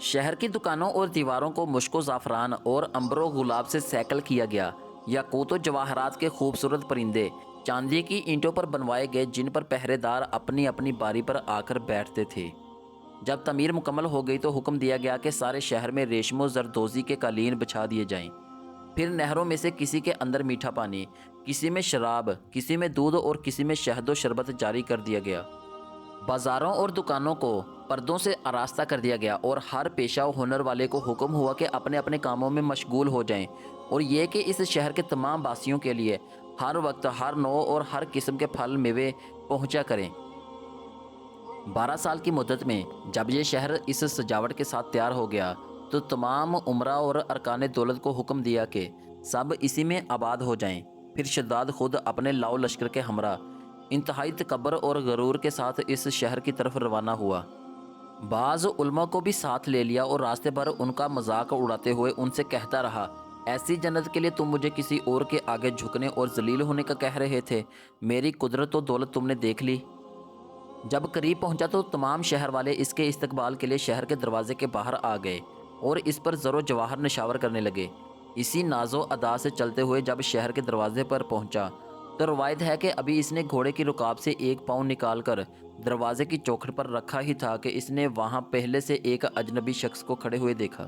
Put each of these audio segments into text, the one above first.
شہر کی دکانوں اور دیواروں کو مشک و زعفران اور عنبر و گلاب سے سیکل کیا گیا۔ یاقوت و جواہرات کے خوبصورت پرندے چاندی کی اینٹوں پر بنوائے گئے، جن پر پہرے دار اپنی اپنی باری پر آ کر بیٹھتے تھے۔ جب تعمیر مکمل ہو گئی تو حکم دیا گیا کہ سارے شہر میں ریشم و زردوزی کے قالین بچھا دیے جائیں۔ پھر نہروں میں سے کسی کے اندر میٹھا پانی، کسی میں شراب، کسی میں دودھ اور کسی میں شہد و شربت جاری کر دیا گیا۔ بازاروں اور دکانوں کو پردوں سے آراستہ کر دیا گیا اور ہر پیشہ و ہنر والے کو حکم ہوا کہ اپنے اپنے کاموں میں مشغول ہو جائیں، اور یہ کہ اس شہر کے تمام باسیوں کے لیے ہر وقت ہر نوع اور ہر قسم کے پھل میوے پہنچا کریں۔ 12 سال کی مدت میں جب یہ شہر اس سجاوٹ کے ساتھ تیار ہو گیا تو تمام عمرہ اور ارکان دولت کو حکم دیا کہ سب اسی میں آباد ہو جائیں۔ پھر شداد خود اپنے لاؤ لشکر کے ہمراہ انتہائی تکبر اور غرور کے ساتھ اس شہر کی طرف روانہ ہوا۔ بعض علماء کو بھی ساتھ لے لیا اور راستے بھر ان کا مذاق اڑاتے ہوئے ان سے کہتا رہا، ایسی جنت کے لیے تم مجھے کسی اور کے آگے جھکنے اور ذلیل ہونے کا کہہ رہے تھے، میری قدرت و دولت تم نے دیکھ لی۔ جب قریب پہنچا تو تمام شہر والے اس کے استقبال کے لیے شہر کے دروازے کے باہر آ گئے اور اس پر زر و جواہر نشاور کرنے لگے۔ اسی ناز و ادا سے چلتے ہوئے جب شہر کے دروازے پر پہنچا تو روایت ہے کہ ابھی اس نے گھوڑے کی رکاب سے ایک پاؤں نکال کر دروازے کی چوکھٹ پر رکھا ہی تھا کہ اس نے وہاں پہلے سے ایک اجنبی شخص کو کھڑے ہوئے دیکھا۔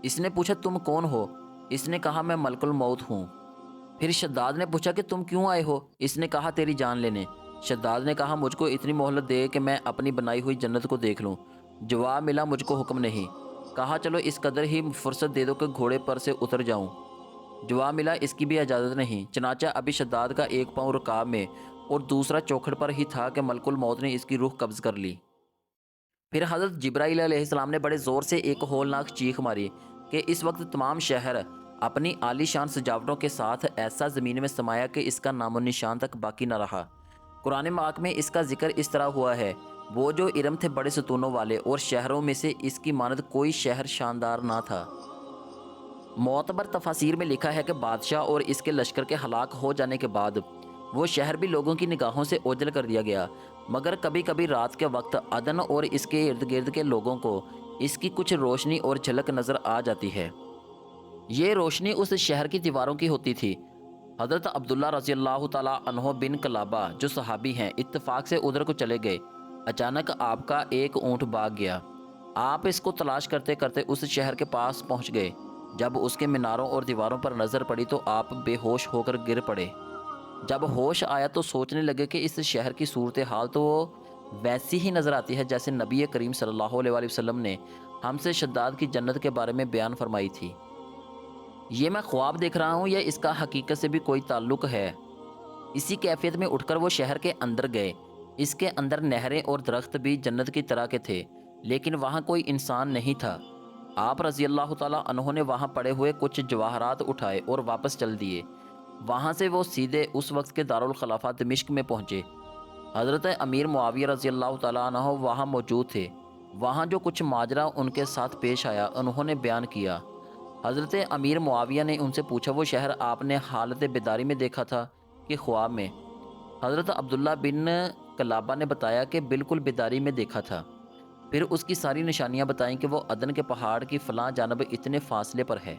اس نے پوچھا، تم کون ہو؟ اس نے کہا، میں ملک الموت ہوں۔ پھر شداد نے پوچھا کہ تم کیوں آئے ہو؟ اس نے کہا، تیری جان لینے۔ شداد نے کہا، مجھ کو اتنی مہلت دے کہ میں اپنی بنائی ہوئی جنت کو دیکھ لوں۔ جواب ملا، مجھ کو حکم نہیں۔ کہا، چلو اس قدر ہی فرصت دے دو کہ گھوڑے پر سے اتر جاؤں۔ جواب ملا، اس کی بھی اجازت نہیں۔ چنانچہ ابھی شداد کا ایک پاؤں رکاب میں اور دوسرا چوکھٹ پر ہی تھا کہ ملک الموت نے اس کی روح قبض کر لی۔ پھر حضرت جبرائیل علیہ السلام نے بڑے زور سے ایک ہولناک چیخ ماری کہ اس وقت تمام شہر اپنی عالی شان سجاوٹوں کے ساتھ ایسا زمین میں سمایا کہ اس کا نام و نشان تک باقی نہ رہا۔ قرآن پاک میں اس کا ذکر اس طرح ہوا ہے، وہ جو ارم تھے بڑے ستونوں والے، اور شہروں میں سے اس کی مانند کوئی شہر شاندار نہ تھا۔ معتبر تفاسیر میں لکھا ہے کہ بادشاہ اور اس کے لشکر کے ہلاک ہو جانے کے بعد وہ شہر بھی لوگوں کی نگاہوں سے اوجھل کر دیا گیا، مگر کبھی کبھی رات کے وقت عدن اور اس کے ارد گرد کے لوگوں کو اس کی کچھ روشنی اور جھلک نظر آ جاتی ہے۔ یہ روشنی اس شہر کی دیواروں کی ہوتی تھی۔ حضرت عبداللہ رضی اللہ تعالیٰ عنہ بن کلابہ جو صحابی ہیں، اتفاق سے ادھر کو چلے گئے۔ اچانک آپ کا ایک اونٹ بھاگ گیا۔ آپ اس کو تلاش کرتے کرتے اس شہر کے پاس پہنچ گئے۔ جب اس کے میناروں اور دیواروں پر نظر پڑی تو آپ بے ہوش ہو کر گر پڑے۔ جب ہوش آیا تو سوچنے لگے کہ اس شہر کی صورتحال تو ویسی ہی نظر آتی ہے جیسے نبی کریم صلی اللہ علیہ وآلہ وسلم نے ہم سے شداد کی جنت کے بارے میں بیان فرمائی تھی۔ یہ میں خواب دیکھ رہا ہوں یا اس کا حقیقت سے بھی کوئی تعلق ہے؟ اسی کیفیت میں اٹھ کر وہ شہر کے اندر گئے۔ اس کے اندر نہریں اور درخت بھی جنت کی طرح کے تھے، لیکن وہاں کوئی انسان نہیں تھا۔ آپ رضی اللہ تعالیٰ عنہ نے وہاں پڑے ہوئے کچھ جواہرات اٹھائے اور واپس چل دیے۔ وہاں سے وہ سیدھے اس وقت کے دارالخلافہ دمشق میں پہنچے۔ حضرت امیر معاویہ رضی اللہ تعالیٰ عنہ وہاں موجود تھے۔ وہاں جو کچھ ماجرا ان کے ساتھ پیش آیا انہوں نے بیان کیا۔ حضرت امیر معاویہ نے ان سے پوچھا، وہ شہر آپ نے حالت بیداری میں دیکھا تھا کہ خواب میں؟ حضرت عبداللہ بن کلابہ نے بتایا کہ بالکل بیداری میں دیکھا تھا۔ پھر اس کی ساری نشانیاں بتائیں کہ وہ عدن کے پہاڑ کی فلاں جانب اتنے فاصلے پر ہے،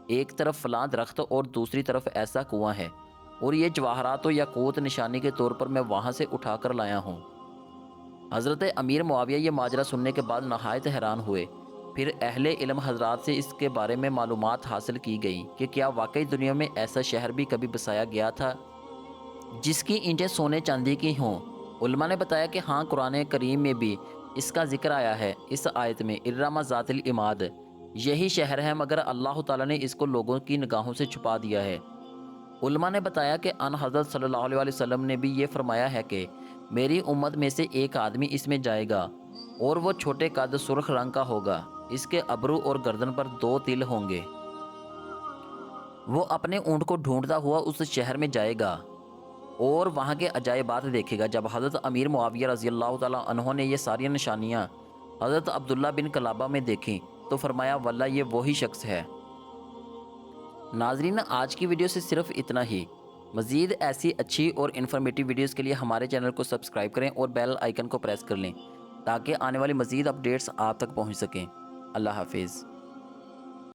ایک طرف فلاں درخت اور دوسری طرف ایسا کنواں ہے، اور یہ جواہرات و یاقوت نشانی کے طور پر میں وہاں سے اٹھا کر لایا ہوں۔ حضرت امیر معاویہ یہ ماجرا سننے کے بعد نہایت حیران ہوئے۔ پھر اہل علم حضرات سے اس کے بارے میں معلومات حاصل کی گئیں کہ کیا واقعی دنیا میں ایسا شہر بھی کبھی بسایا گیا تھا جس کی اینٹیں سونے چاندی کی ہوں۔ علماء نے بتایا کہ ہاں، قرآن کریم میں بھی اس کا ذکر آیا ہے۔ اس آیت میں ارم ذات العماد یہی شہر ہے، مگر اللہ تعالیٰ نے اس کو لوگوں کی نگاہوں سے چھپا دیا ہے۔ علماء نے بتایا کہ ان حضرت صلی اللہ علیہ وسلم نے بھی یہ فرمایا ہے کہ میری امت میں سے ایک آدمی اس میں جائے گا، اور وہ چھوٹے قد سرخ رنگ کا ہوگا، اس کے ابرو اور گردن پر 2 تل ہوں گے۔ وہ اپنے اونٹ کو ڈھونڈتا ہوا اس شہر میں جائے گا اور وہاں کے عجائبات دیکھے گا۔ جب حضرت امیر معاویہ رضی اللہ تعالیٰ عنہ نے یہ ساری نشانیاں حضرت عبداللہ بن کلابہ میں دیکھیں تو فرمایا، واللہ یہ وہی شخص ہے۔ ناظرین، آج کی ویڈیو سے صرف اتنا ہی۔ مزید ایسی اچھی اور انفارمیٹیو ویڈیوز کے لیے ہمارے چینل کو سبسکرائب کریں اور بیل آئیکن کو پریس کر لیں تاکہ آنے والی مزید اپڈیٹس آپ تک پہنچ سکیں۔ اللہ حافظ.